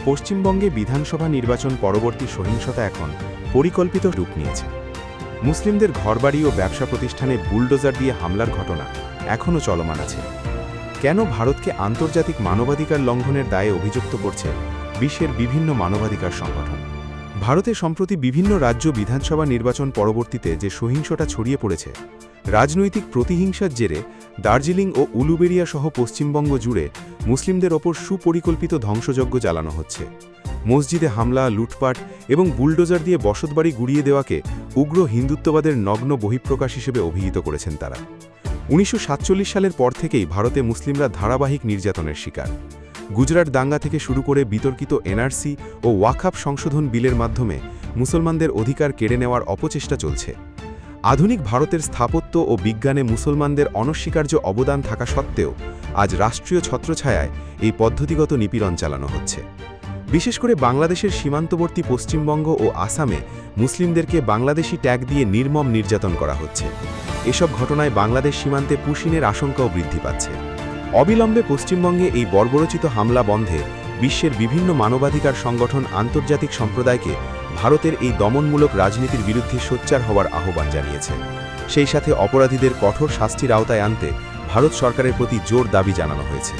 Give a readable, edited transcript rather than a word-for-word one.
পশ্চিমবঙ্গে বিধানসভা নির্বাচন পরবর্তী সহিংসতা এখন পরিকল্পিত রূপ নিয়েছে। মুসলিমদের ঘরবাড়ি ও ব্যবসা প্রতিষ্ঠানে বুলডোজার দিয়ে হামলার ঘটনা এখনও চলমান আছে। কেন ভারতকে আন্তর্জাতিক মানবাধিকার লঙ্ঘনের দায়ে অভিযুক্ত করছে বিশ্বের বিভিন্ন মানবাধিকার সংগঠন? ভারতে সম্প্রতি বিভিন্ন রাজ্য বিধানসভা নির্বাচন পরবর্তীতে যে সহিংসতা ছড়িয়ে পড়েছে, রাজনৈতিক প্রতিহিংসার জেরে দার্জিলিং ও উলুবেড়িয়া সহ পশ্চিমবঙ্গ জুড়ে মুসলিমদের ওপর সুপরিকল্পিত ধ্বংসযজ্ঞ চালানো হচ্ছে। মসজিদে হামলা, লুটপাট এবং বুলডোজার দিয়ে বসতবাড়ি গুড়িয়ে দেওয়াকে উগ্র হিন্দুত্ববাদের নগ্ন বহিঃপ্রকাশ হিসেবে অভিহিত করেছেন তারা। ১৯৪৭ সালের পর থেকেই ভারতে মুসলিমরা ধারাবাহিক নির্যাতনের শিকার। গুজরাট দাঙ্গা থেকে শুরু করে বিতর্কিত এনআরসি ও ওয়াকফ সংশোধন বিলের মাধ্যমে মুসলমানদের অধিকার কেড়ে নেওয়ার অপচেষ্টা চলছে। আধুনিক ভারতের স্থাপত্য ও বিজ্ঞানে মুসলমানদের অনস্বীকার্য অবদান থাকা সত্ত্বেও আজ রাষ্ট্রীয় ছত্রছায়ায় এই পদ্ধতিগত নিপীড়ন চালানো হচ্ছে। বিশেষ করে বাংলাদেশের সীমান্তবর্তী পশ্চিমবঙ্গ ও আসামে মুসলিমদেরকে বাংলাদেশি ট্যাগ দিয়ে নির্মম নির্যাতন করা হচ্ছে। এসব ঘটনায় বাংলাদেশ সীমান্তে পুশিনের আশঙ্কাও বৃদ্ধি পাচ্ছে। অবিলম্বে পশ্চিমবঙ্গে এই বর্বরোচিত হামলা বন্ধে বিশ্বের বিভিন্ন মানবাধিকার সংগঠন আন্তর্জাতিক সম্প্রদায়কে ভারতের এই দমনমূলক রাজনীতির বিরুদ্ধে সোচ্চার হওয়ার আহ্বান জানিয়েছে। সেই সাথে অপরাধীদের কঠোর শাস্তির আওতায় আনতে ভারত সরকারের প্রতি জোর দাবি জানানো হয়েছে।